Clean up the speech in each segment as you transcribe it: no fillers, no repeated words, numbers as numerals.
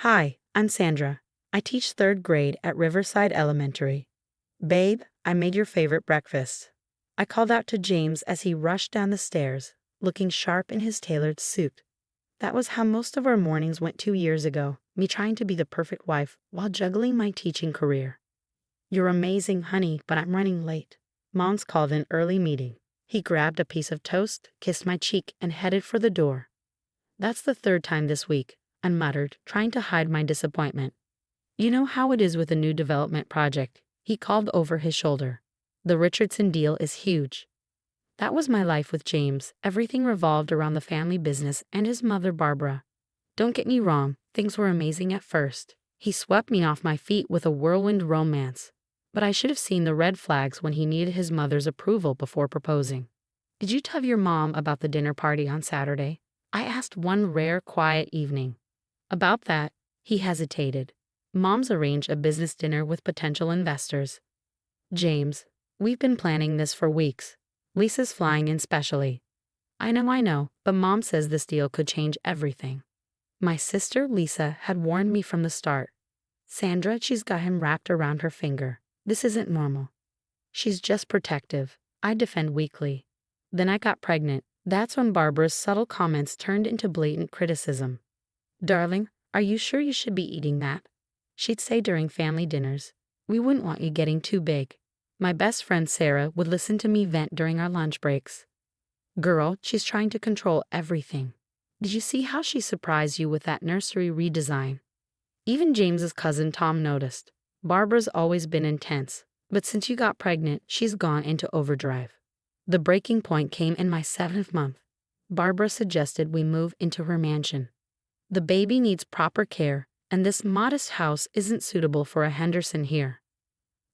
Hi, I'm Sandra. I teach third grade at Riverside Elementary. Babe, I made your favorite breakfast. I called out to James as he rushed down the stairs, looking sharp in his tailored suit. That was how most of our mornings went 2 years ago, me trying to be the perfect wife while juggling my teaching career. You're amazing, honey, but I'm running late. Mom's called an early meeting. He grabbed a piece of toast, kissed my cheek, and headed for the door. That's the third time this week, I muttered, trying to hide my disappointment. You know how it is with a new development project, he called over his shoulder. The Richardson deal is huge. That was my life with James. Everything revolved around the family business and his mother, Barbara. Don't get me wrong, things were amazing at first. He swept me off my feet with a whirlwind romance. But I should have seen the red flags when he needed his mother's approval before proposing. Did you tell your mom about the dinner party on Saturday? I asked one rare, quiet evening. About that, he hesitated. Mom's arranged a business dinner with potential investors. James, we've been planning this for weeks. Lisa's flying in specially. I know, but Mom says this deal could change everything. My sister, Lisa, had warned me from the start. Sandra, she's got him wrapped around her finger. This isn't normal. She's just protective. I defend weakly. Then I got pregnant. That's when Barbara's subtle comments turned into blatant criticism. Darling, are you sure you should be eating that? She'd say during family dinners. We wouldn't want you getting too big. My best friend Sarah would listen to me vent during our lunch breaks. Girl, she's trying to control everything. Did you see how she surprised you with that nursery redesign? Even James's cousin Tom noticed. Barbara's always been intense, but since you got pregnant, she's gone into overdrive. The breaking point came in my 7th month. Barbara suggested we move into her mansion. The baby needs proper care, and this modest house isn't suitable for a Henderson here.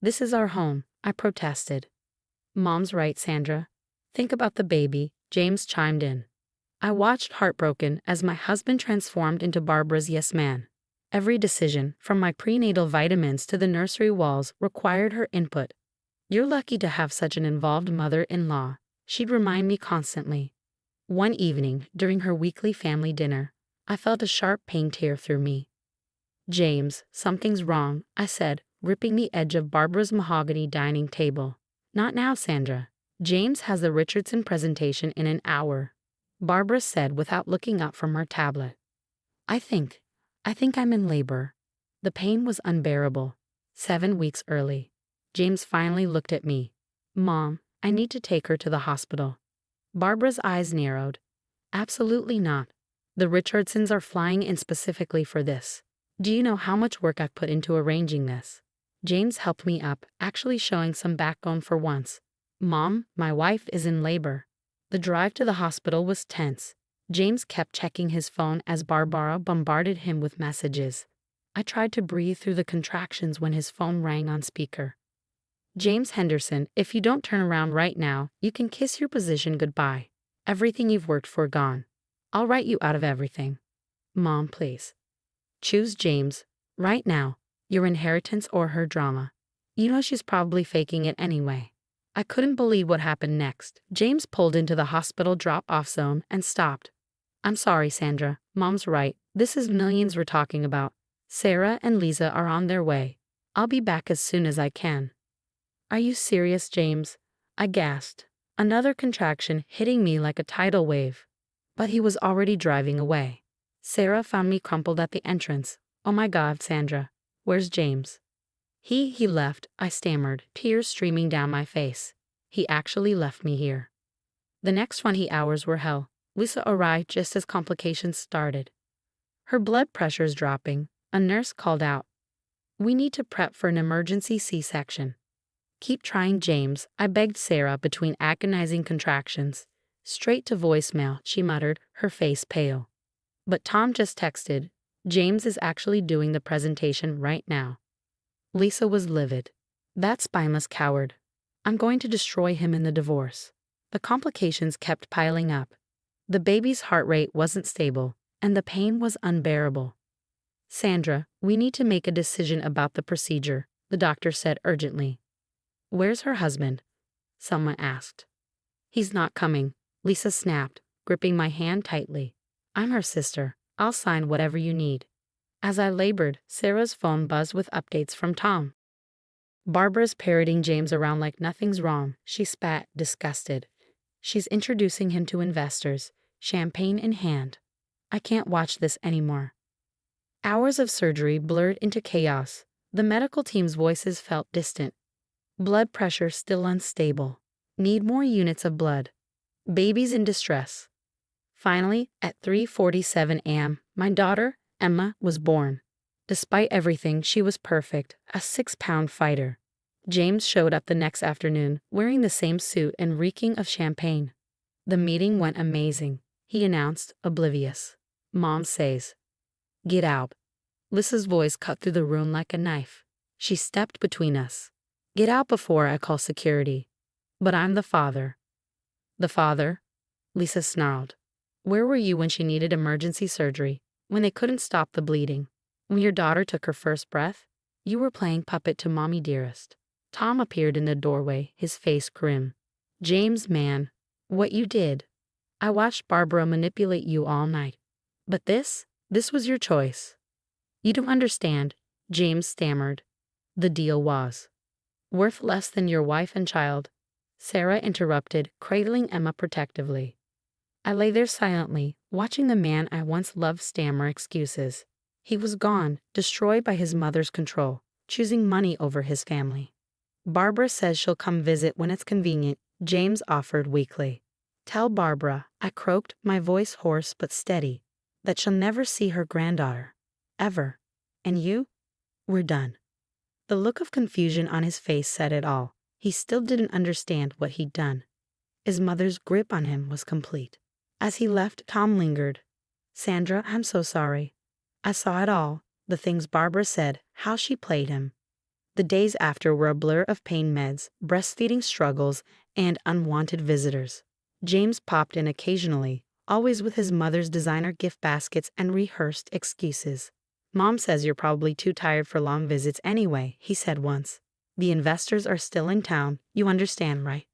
This is our home, I protested. Mom's right, Sandra. Think about the baby, James chimed in. I watched heartbroken as my husband transformed into Barbara's yes man. Every decision, from my prenatal vitamins to the nursery walls, required her input. You're lucky to have such an involved mother-in-law, she'd remind me constantly. One evening, during her weekly family dinner, I felt a sharp pain tear through me. James, something's wrong, I said, ripping the edge of Barbara's mahogany dining table. Not now, Sandra. James has the Richardson presentation in an hour, Barbara said without looking up from her tablet. I think I'm in labor. The pain was unbearable. 7 weeks early. James finally looked at me. Mom, I need to take her to the hospital. Barbara's eyes narrowed. Absolutely not. The Richardsons are flying in specifically for this. Do you know how much work I've put into arranging this? James helped me up, actually showing some backbone for once. Mom, my wife is in labor. The drive to the hospital was tense. James kept checking his phone as Barbara bombarded him with messages. I tried to breathe through the contractions when his phone rang on speaker. James Henderson, if you don't turn around right now, you can kiss your position goodbye. Everything you've worked for gone. I'll write you out of everything. Mom, please. Choose James, right now, your inheritance or her drama. You know she's probably faking it anyway. I couldn't believe what happened next. James pulled into the hospital drop-off zone and stopped. I'm sorry, Sandra. Mom's right. This is millions we're talking about. Sarah and Lisa are on their way. I'll be back as soon as I can. Are you serious, James? I gasped. Another contraction hitting me like a tidal wave. But he was already driving away. Sarah found me crumpled at the entrance. Oh my God, Sandra. Where's James? He left, I stammered, tears streaming down my face. He actually left me here. The next 20 hours were hell. Lisa arrived just as complications started. Her blood pressure's dropping. A nurse called out. We need to prep for an emergency C-section. Keep trying, James, I begged Sarah between agonizing contractions. Straight to voicemail, she muttered, her face pale. But Tom just texted. James is actually doing the presentation right now. Lisa was livid. That spineless coward. I'm going to destroy him in the divorce. The complications kept piling up. The baby's heart rate wasn't stable, and the pain was unbearable. Sandra, we need to make a decision about the procedure, the doctor said urgently. Where's her husband? Someone asked. He's not coming, Lisa snapped, gripping my hand tightly. I'm her sister. I'll sign whatever you need. As I labored, Sarah's phone buzzed with updates from Tom. Barbara's parroting James around like nothing's wrong. She spat, disgusted. She's introducing him to investors, champagne in hand. I can't watch this anymore. Hours of surgery blurred into chaos. The medical team's voices felt distant. Blood pressure still unstable. Need more units of blood. Baby's in distress. Finally, at 3:47 a.m., my daughter, Emma, was born. Despite everything, she was perfect, a 6-pound fighter. James showed up the next afternoon, wearing the same suit and reeking of champagne. The meeting went amazing, he announced, oblivious. Mom says, "Get out." Lissa's voice cut through the room like a knife. She stepped between us. "Get out before I call security." "But I'm the father." "The father?" Lisa snarled. "Where were you when she needed emergency surgery? When they couldn't stop the bleeding? When your daughter took her first breath? You were playing puppet to Mommy Dearest." Tom appeared in the doorway, his face grim. "James, man, what you did. I watched Barbara manipulate you all night. But this was your choice." "You don't understand," James stammered. "The deal was worth less than your wife and child," Sarah interrupted, cradling Emma protectively. I lay there silently, watching the man I once loved stammer excuses. He was gone, destroyed by his mother's control, choosing money over his family. "Barbara says she'll come visit when it's convenient," James offered weakly. "Tell Barbara," I croaked, my voice hoarse but steady, "that she'll never see her granddaughter. Ever. And you? We're done." The look of confusion on his face said it all. He still didn't understand what he'd done. His mother's grip on him was complete. As he left, Tom lingered. "Sandra, I'm so sorry. I saw it all, the things Barbara said, how she played him." The days after were a blur of pain meds, breastfeeding struggles, and unwanted visitors. James popped in occasionally, always with his mother's designer gift baskets and rehearsed excuses. "Mom says you're probably too tired for long visits anyway," he said once. "The investors are still in town, you understand, right?"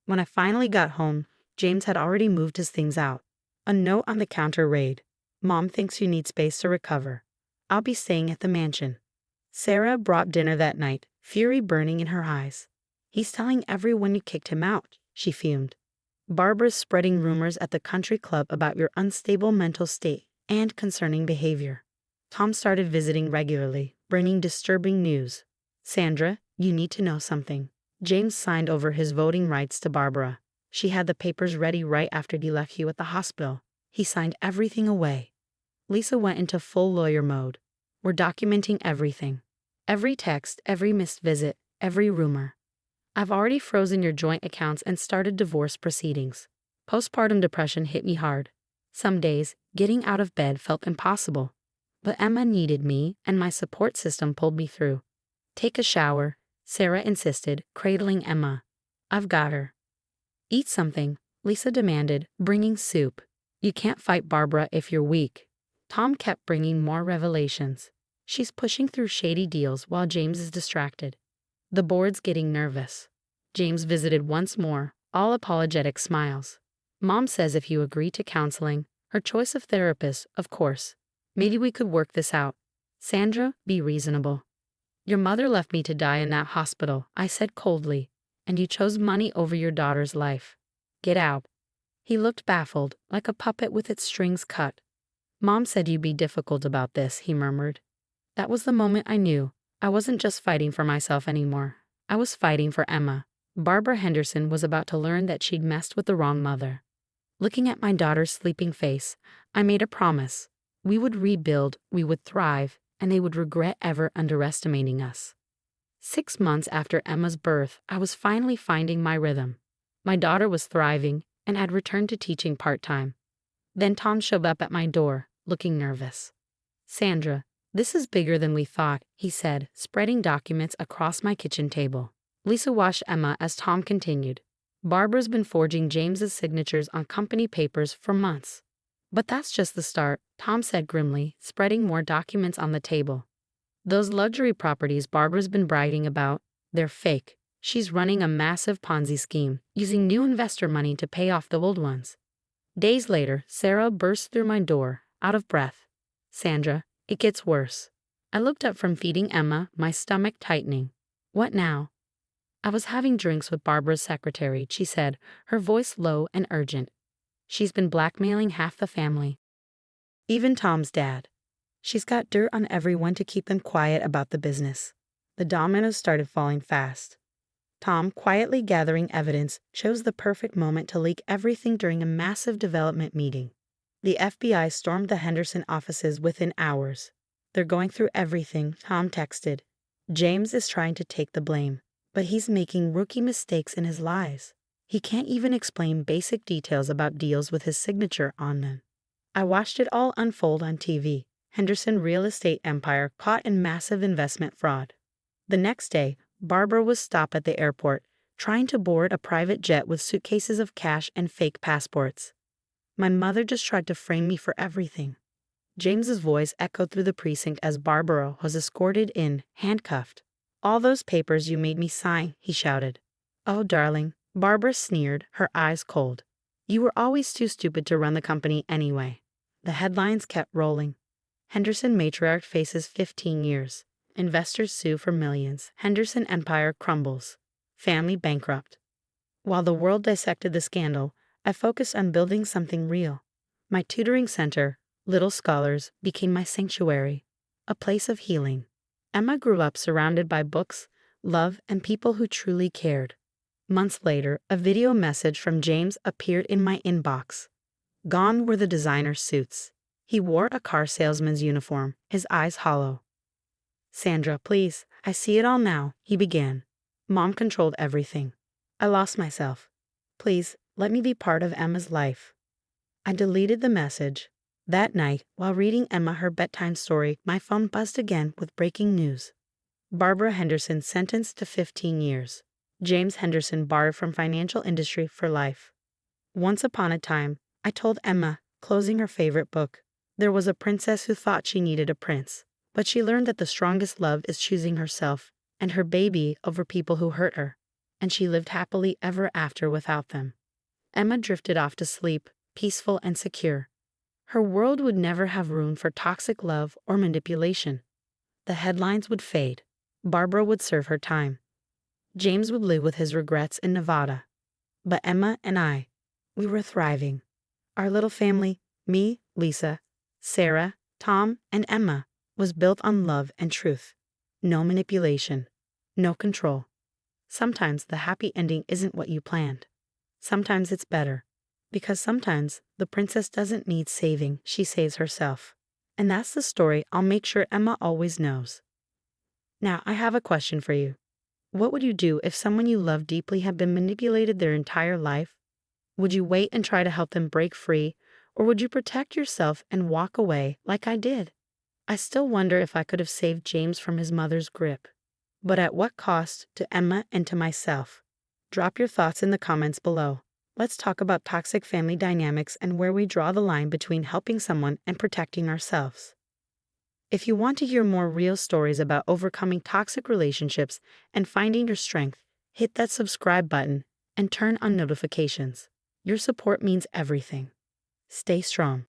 When I finally got home, James had already moved his things out. A note on the counter read, "Mom thinks you need space to recover. I'll be staying at the mansion." Sarah brought dinner that night, fury burning in her eyes. "He's telling everyone you kicked him out," she fumed. "Barbara's spreading rumors at the country club about your unstable mental state and concerning behavior." Tom started visiting regularly, bringing disturbing news. "Sandra, you need to know something." James signed over his voting rights to Barbara. She had the papers ready right after he left you at the hospital. He signed everything away. Lisa went into full lawyer mode. "We're documenting everything. Every text, every missed visit, every rumor. I've already frozen your joint accounts and started divorce proceedings." Postpartum depression hit me hard. Some days, getting out of bed felt impossible. But Emma needed me, and my support system pulled me through. "Take a shower," Sarah insisted, cradling Emma. "I've got her." "Eat something," Lisa demanded, bringing soup. "You can't fight Barbara if you're weak." Tom kept bringing more revelations. "She's pushing through shady deals while James is distracted. The board's getting nervous." James visited once more, all apologetic smiles. "Mom says if you agree to counseling, her choice of therapist, of course. Maybe we could work this out. Sandra, be reasonable." "Your mother left me to die in that hospital," I said coldly, "and you chose money over your daughter's life. Get out." He looked baffled, like a puppet with its strings cut. "Mom said you'd be difficult about this," he murmured. That was the moment I knew. I wasn't just fighting for myself anymore. I was fighting for Emma. Barbara Henderson was about to learn that she'd messed with the wrong mother. Looking at my daughter's sleeping face, I made a promise. We would rebuild, we would thrive, and they would regret ever underestimating us. 6 months after Emma's birth, I was finally finding my rhythm. My daughter was thriving, and had returned to teaching part-time. Then Tom showed up at my door, looking nervous. "Sandra, this is bigger than we thought," he said, spreading documents across my kitchen table. Lisa watched Emma as Tom continued. "Barbara's been forging James's signatures on company papers for months." "But that's just the start," Tom said grimly, spreading more documents on the table. "Those luxury properties Barbara's been bragging about, they're fake. She's running a massive Ponzi scheme, using new investor money to pay off the old ones." Days later, Sarah burst through my door, out of breath. "Sandra, It gets worse. I looked up from feeding Emma, my stomach tightening. What now? I was having drinks with Barbara's secretary, she said, her voice low and urgent. She's been blackmailing half the family. Even Tom's dad. She's got dirt on everyone to keep them quiet about the business. The dominoes started falling fast. Tom, quietly gathering evidence, chose the perfect moment to leak everything during a massive development meeting. The FBI stormed the Henderson offices within hours. They're going through everything, Tom texted. James is trying to take the blame, but he's making rookie mistakes in his lies. He can't even explain basic details about deals with his signature on them. I watched it all unfold on TV. Henderson real estate empire caught in massive investment fraud. The next day, Barbara was stopped at the airport, trying to board a private jet with suitcases of cash and fake passports. My mother just tried to frame me for everything. James's voice echoed through the precinct as Barbara was escorted in, handcuffed. All those papers you made me sign, he shouted. Oh, darling, Barbara sneered, her eyes cold. You were always too stupid to run the company anyway. The headlines kept rolling. Henderson matriarch faces 15 years. Investors sue for millions. Henderson empire crumbles. Family bankrupt. While the world dissected the scandal, I focused on building something real. My tutoring center, Little Scholars, became my sanctuary, a place of healing. Emma grew up surrounded by books, love, and people who truly cared. Months later, a video message from James appeared in my inbox. Gone were the designer suits. He wore a car salesman's uniform, his eyes hollow. Sandra, please, I see it all now, he began. Mom controlled everything. I lost myself. Please, let me be part of Emma's life. I deleted the message. That night, while reading Emma her bedtime story, my phone buzzed again with breaking news. Barbara Henderson sentenced to 15 years. James Henderson barred from financial industry for life. Once upon a time, I told Emma, closing her favorite book, there was a princess who thought she needed a prince, but she learned that the strongest love is choosing herself and her baby over people who hurt her, and she lived happily ever after without them. Emma drifted off to sleep, peaceful and secure. Her world would never have room for toxic love or manipulation. The headlines would fade. Barbara would serve her time. James would live with his regrets in Nevada. But Emma and I, we were thriving. Our little family, me, Lisa, Sarah, Tom, and Emma, was built on love and truth. No manipulation. No control. Sometimes the happy ending isn't what you planned. Sometimes it's better. Because sometimes the princess doesn't need saving, she saves herself. And that's the story I'll make sure Emma always knows. Now, I have a question for you. What would you do if someone you love deeply had been manipulated their entire life? Would you wait and try to help them break free, or would you protect yourself and walk away like I did? I still wonder if I could have saved James from his mother's grip. But at what cost to Emma and to myself? Drop your thoughts in the comments below. Let's talk about toxic family dynamics and where we draw the line between helping someone and protecting ourselves. If you want to hear more real stories about overcoming toxic relationships and finding your strength, hit that subscribe button and turn on notifications. Your support means everything. Stay strong.